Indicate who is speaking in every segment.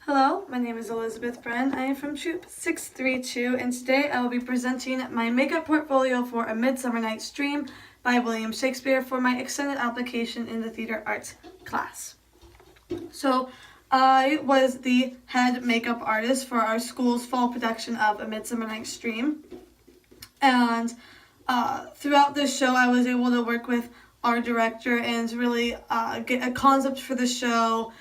Speaker 1: Hello, my name is Elizabeth Bren. I am from Troop 632, and today I will be presenting my makeup portfolio for A Midsummer Night's Dream by William Shakespeare for my extended application in the theater arts class. So, I was the head makeup artist for our school's fall production of A Midsummer Night's Dream, and throughout this show I was able to work with our director and really get a concept for the show.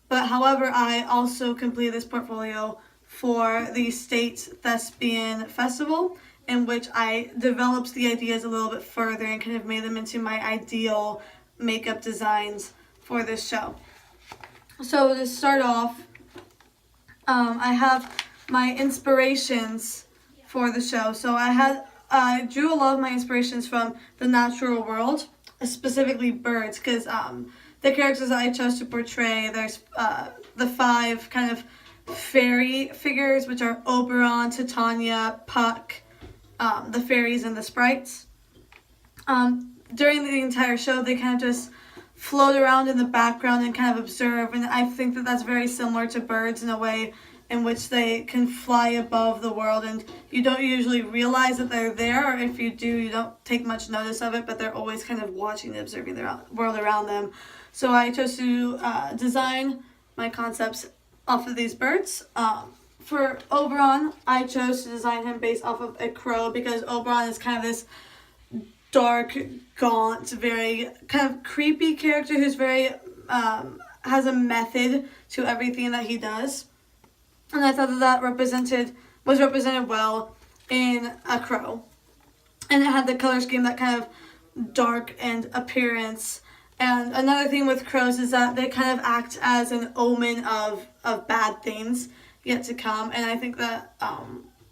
Speaker 1: But however, I also completed this portfolio for the State Thespian Festival, in which I developed the ideas a little bit further and kind of made them into my ideal makeup designs for this show. So to start off, I have my inspirations for the show. So I drew a lot of my inspirations from the natural world, specifically birds, because the characters that I chose to portray, there's the five kind of fairy figures, which are Oberon, Titania, Puck, the fairies, and the sprites. During the entire show, they kind of just float around in the background and kind of observe, and I think that that's very similar to birds in a way in which they can fly above the world, and you don't usually realize that they're there, or if you do, you don't take much notice of it, but they're always kind of watching and observing the world around them. So I chose to design my concepts off of these birds. For Oberon, I chose to design him based off of a crow, because Oberon is kind of this dark, gaunt, very kind of creepy character who's very has a method to everything that he does. And I thought that was represented well in a crow. And it had the color scheme, that kind of dark and appearance. And another thing with crows is that they kind of act as an omen of bad things yet to come. And I think that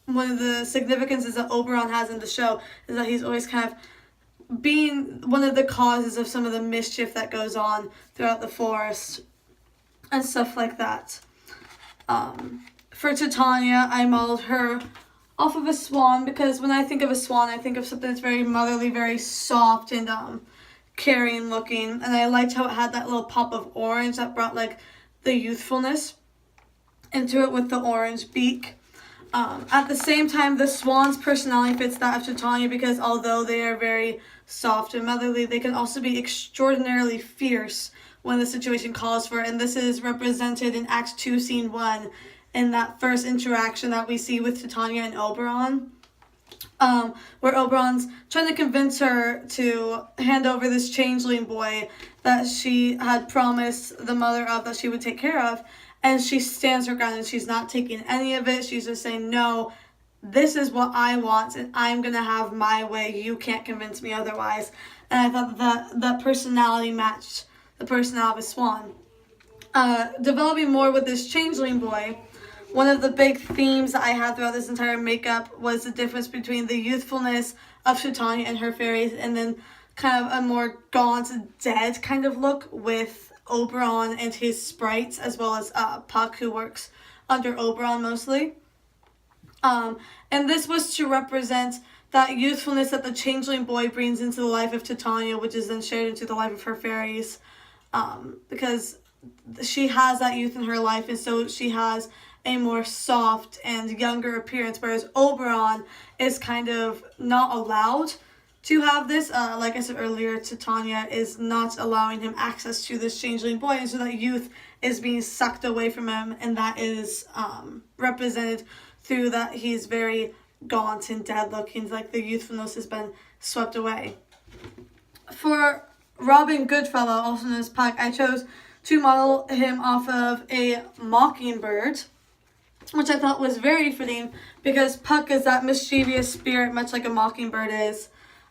Speaker 1: one of the significances that Oberon has in the show is that he's always kind of being one of the causes of some of the mischief that goes on throughout the forest and stuff like that. For Titania, I modeled her off of a swan, because when I think of a swan, I think of something that's very motherly, very soft, and caring looking. And I liked how it had that little pop of orange that brought like the youthfulness into it with the orange beak. At the same time, the swan's personality fits that of Titania, because although they are very soft and motherly, they can also be extraordinarily fierce when the situation calls for it. And this is represented in Act 2, Scene 1, in that first interaction that we see with Titania and Oberon, where Oberon's trying to convince her to hand over this changeling boy that she had promised the mother of that she would take care of. And she stands her ground and she's not taking any of it. She's just saying, no, this is what I want and I'm going to have my way. You can't convince me otherwise. And I thought that personality matched the personality of a swan. Developing more with this changeling boy, one of the big themes that I had throughout this entire makeup was the difference between the youthfulness of Titania and her fairies, and then kind of a more gaunt, dead kind of look with Oberon and his sprites, as well as Puck, who works under Oberon mostly. And this was to represent that youthfulness that the changeling boy brings into the life of Titania, which is then shared into the life of her fairies, because she has that youth in her life, and so she has a more soft and younger appearance, whereas Oberon is kind of not allowed to have this. Like I said earlier, Titania is not allowing him access to this changeling boy, and so that youth is being sucked away from him, and that is represented through that he's very gaunt and dead looking, like the youthfulness has been swept away. For Robin Goodfellow, also known as Puck, I chose to model him off of a mockingbird, which I thought was very fitting, because Puck is that mischievous spirit, much like a mockingbird is.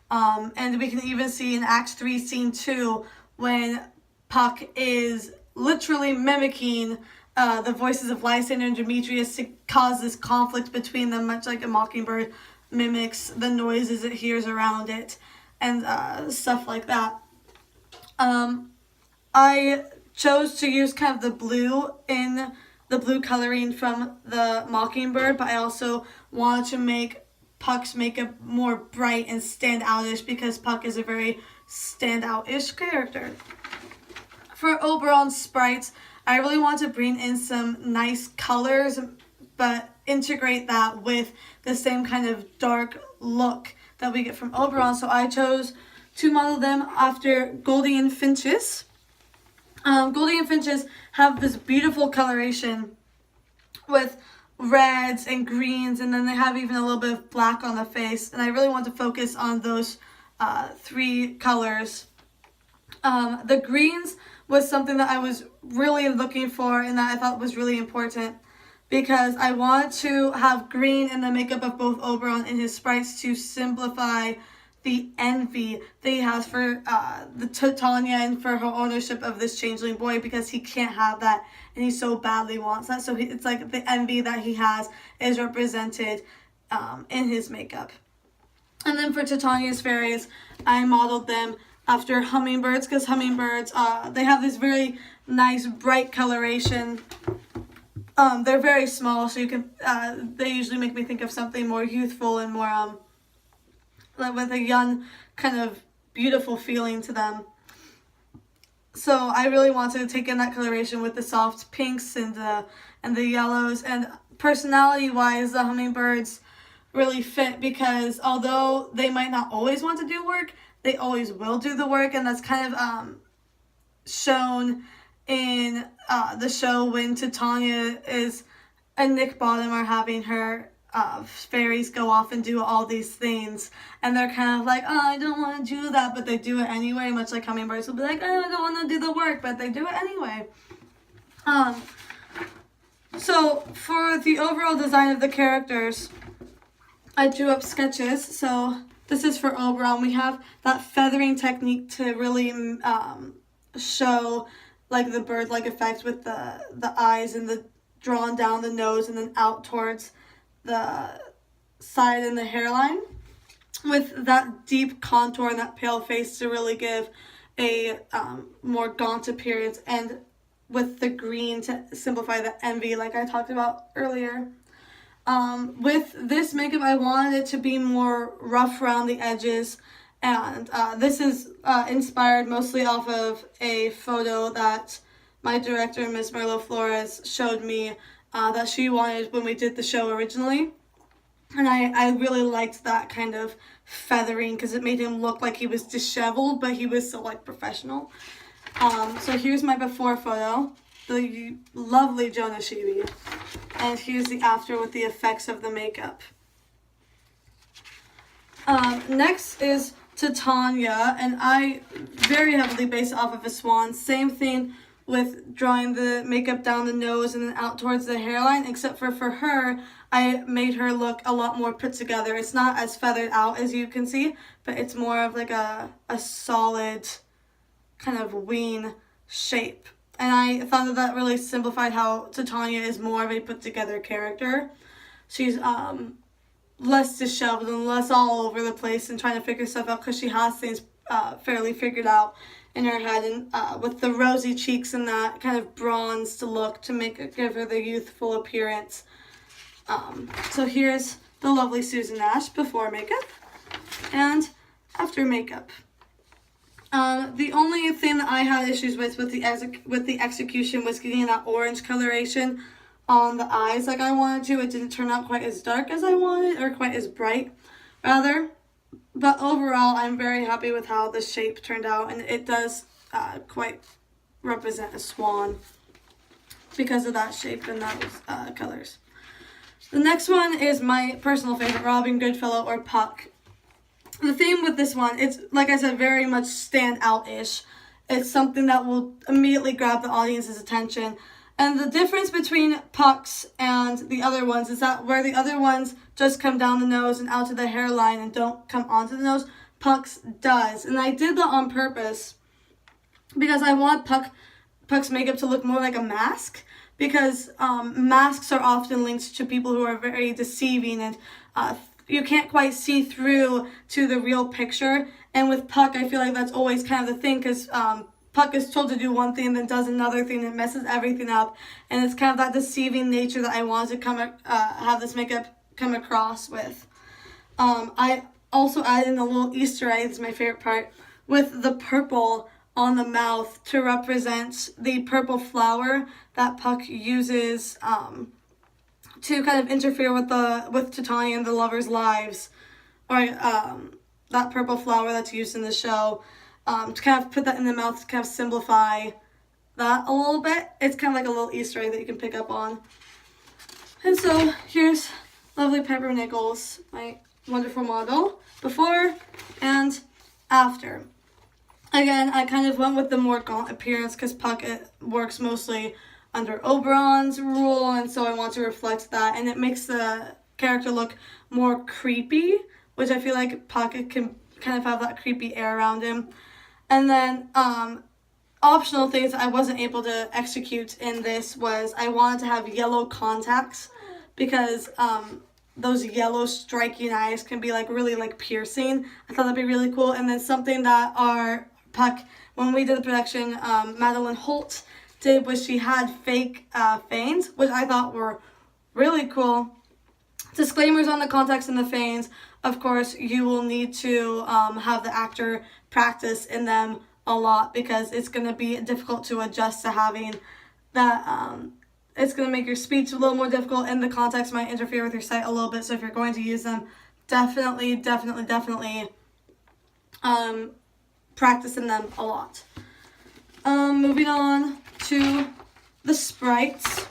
Speaker 1: And we can even see in Act 3, Scene 2, when Puck is literally mimicking the voices of Lysander and Demetrius to cause this conflict between them, much like a mockingbird mimics the noises it hears around it, and stuff like that. I chose to use kind of the blue coloring from the mockingbird, but I also wanted to make Puck's makeup more bright and stand outish, because Puck is a very stand out-ish character. For Oberon's sprites, I really want to bring in some nice colors, but integrate that with the same kind of dark look that we get from Oberon. So I chose to model them after Goldie finches. Goldie finches have this beautiful coloration with reds and greens, and then they have even a little bit of black on the face, and I really want to focus on those three colors. The greens was something that I was really looking for and that I thought was really important, because I want to have green in the makeup of both Oberon and his sprites to simplify the envy that he has for the Titania and for her ownership of this changeling boy, because he can't have that and he so badly wants that. So it's like the envy that he has is represented in his makeup. And then for Titania's fairies, I modeled them after hummingbirds, because hummingbirds, they have this very nice bright coloration. They're very small, so you can they usually make me think of something more youthful and more like with a young kind of beautiful feeling to them. So I really wanted to take in that coloration with the soft pinks and the yellows. And personality wise, the hummingbirds really fit, because although they might not always want to do work, they always will do the work, and that's kind of shown in the show when Titania and Nick Bottom are having her fairies go off and do all these things, and they're kind of like, oh, I don't want to do that, but they do it anyway, much like hummingbirds will be like, oh, I don't want to do the work, but they do it anyway. So for the overall design of the characters, I drew up sketches. So this is for Oberon. We have that feathering technique to really show like the bird-like effect with the eyes and the drawn down the nose and then out towards the side and the hairline, with that deep contour and that pale face to really give a more gaunt appearance, and with the green to simplify the envy like I talked about earlier. With this makeup, I wanted it to be more rough around the edges, and this is inspired mostly off of a photo that my director, Miss Merlo Flores, showed me that she wanted when we did the show originally. And I really liked that kind of feathering, because it made him look like he was disheveled, but he was still like professional. So here's my before photo, the lovely Jonah Shibi. And here's the after with the effects of the makeup. Next is Titania, and I very heavily based it off of a swan. Same thing with drawing the makeup down the nose and then out towards the hairline, except for her, I made her look a lot more put together. It's not as feathered out as you can see, but it's more of like a solid kind of wing shape. And I thought that really simplified how Titania is more of a put together character. She's less disheveled and less all over the place and trying to figure stuff out, because she has things fairly figured out in her head, and with the rosy cheeks and that kind of bronzed look to give her the youthful appearance. So here's the lovely Susan Ash before makeup and after makeup. The only thing that I had issues with the execution was getting that orange coloration on the eyes like I wanted to. It didn't turn out quite as dark as I wanted, or quite as bright, rather. But overall, I'm very happy with how the shape turned out, and it does quite represent a swan because of that shape and those colors. The next one is my personal favorite, Robin Goodfellow, or Puck. The theme with this one, it's, like I said, very much stand-out-ish. It's something that will immediately grab the audience's attention. And the difference between Puck's and the other ones is that where the other ones just come down the nose and out to the hairline and don't come onto the nose, Puck's does. And I did that on purpose because I want Puck's makeup to look more like a mask, because masks are often linked to people who are very deceiving, and you can't quite see through to the real picture. And with Puck, I feel like that's always kind of the thing, because Puck is told to do one thing and then does another thing and messes everything up. And it's kind of that deceiving nature that I wanted to have this makeup come across with. I also added in a little Easter egg, this is my favorite part, with the purple on the mouth to represent the purple flower that Puck uses to kind of interfere with Titania and the lovers' lives, or that purple flower that's used in the show, to kind of put that in the mouth to kind of simplify that a little bit. It's kind of like a little Easter egg that you can pick up on. And so here's lovely Piper Nichols, my wonderful model, before and after. Again, I kind of went with the more gaunt appearance because Puck works mostly under Oberon's rule, and so I want to reflect that, and it makes the character look more creepy, which I feel like Puck can kind of have that creepy air around him. And then optional things I wasn't able to execute in this was I wanted to have yellow contacts because those yellow striking eyes can be like really like piercing. I thought that'd be really cool. And then something that our Puck, when we did the production, Madeline Holt did was she had fake fangs, which I thought were really cool. Disclaimers on the contacts and the fangs. Of course, you will need to have the actor practice in them a lot because it's going to be difficult to adjust to having that. It's going to make your speech a little more difficult, and the contacts might interfere with your sight a little bit. So if you're going to use them, definitely practice in them a lot. Moving on to the sprites.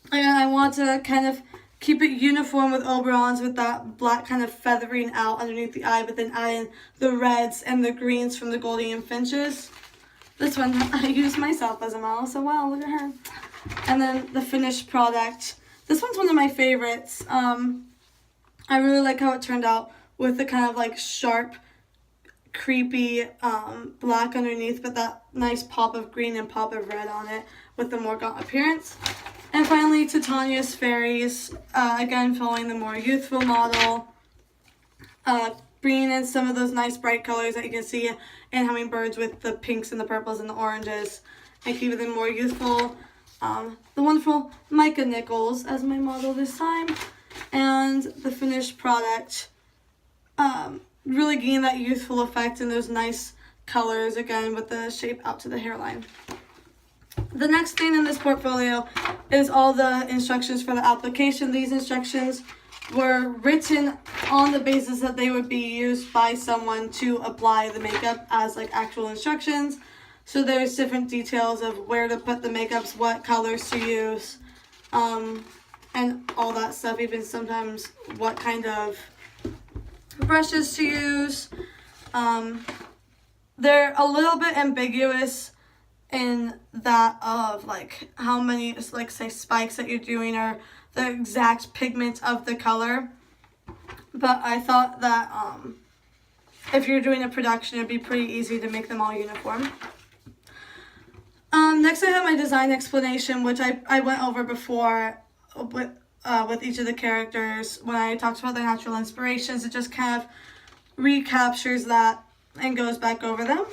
Speaker 1: Again, I want to kind of keep it uniform with Oberon's, with that black kind of feathering out underneath the eye, but then adding the reds and the greens from the Goldie and Finches. This one I used myself as a model, so wow, look at her. And then the finished product. This one's one of my favorites. I really like how it turned out with the kind of like sharp, creepy black underneath, but that nice pop of green and pop of red on it with the more gaunt appearance. And finally, Titania's Fairies, again following the more youthful model, bringing in some of those nice bright colors that you can see in Hummingbirds with the pinks and the purples and the oranges, and keeping them more youthful. The wonderful Micah Nichols as my model this time, and the finished product, really getting that youthful effect and those nice colors again with the shape out to the hairline. The next thing in this portfolio is all the instructions for the application. These instructions were written on the basis that they would be used by someone to apply the makeup as like actual instructions. So there's different details of where to put the makeups, what colors to use, and all that stuff, even sometimes what kind of brushes to use. They're a little bit ambiguous in that of like how many, like say, spikes that you're doing or the exact pigment of the color, but I thought that if you're doing a production, it'd be pretty easy to make them all uniform. Next I have my design explanation, which I went over before with each of the characters when I talked about the natural inspirations. It just kind of recaptures that and goes back over them.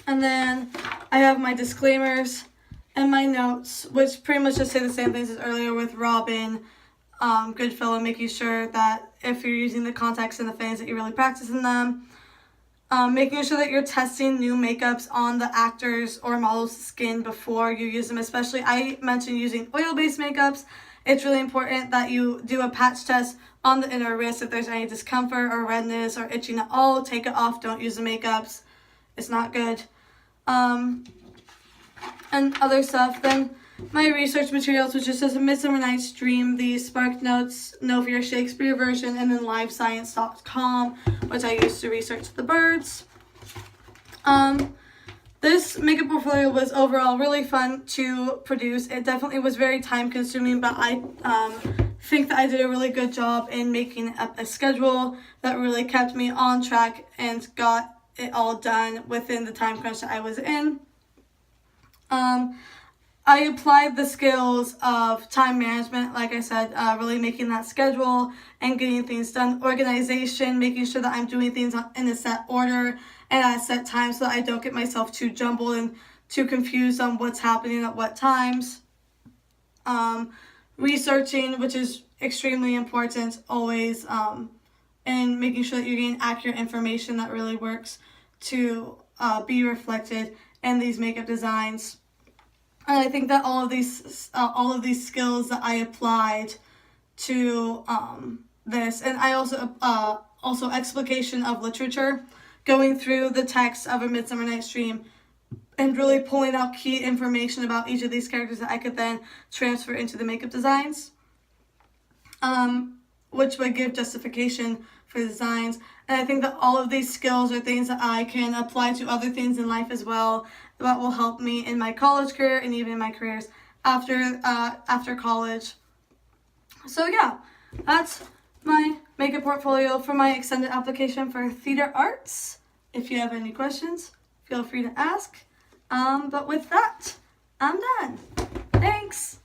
Speaker 1: And then I have my disclaimers and my notes, which pretty much just say the same things as earlier with Robin, Goodfellow, making sure that if you're using the contacts and the fangs that you're really practicing them. Making sure that you're testing new makeups on the actors or model's skin before you use them. Especially, I mentioned using oil-based makeups. It's really important that you do a patch test on the inner wrist. If there's any discomfort or redness or itching at all, take it off. Don't use the makeups. It's not good. And other stuff. Then my research materials, which just says A Midsummer Night's Dream, the Spark Notes, Know For Your Shakespeare version, and then livescience.com, which I used to research the birds. This makeup portfolio was overall really fun to produce. It definitely was very time consuming, but I think that I did a really good job in making up a schedule that really kept me on track and got it all done within the time crunch that I was in. I applied the skills of time management, like I said, really making that schedule and getting things done. Organization, making sure that I'm doing things in a set order and at a set time so that I don't get myself too jumbled and too confused on what's happening at what times. Researching, which is extremely important always, and making sure that you're getting accurate information that really works to be reflected in these makeup designs. And I think that all of these skills that I applied to this, and I also explication of literature, going through the text of A Midsummer Night's Dream and really pulling out key information about each of these characters that I could then transfer into the makeup designs, which would give justification for the designs. And I think that all of these skills are things that I can apply to other things in life as well, that will help me in my college career and even in my careers after college. So yeah, that's my makeup portfolio for my extended application for theater arts. If you have any questions, feel free to ask. But with that, I'm done. Thanks.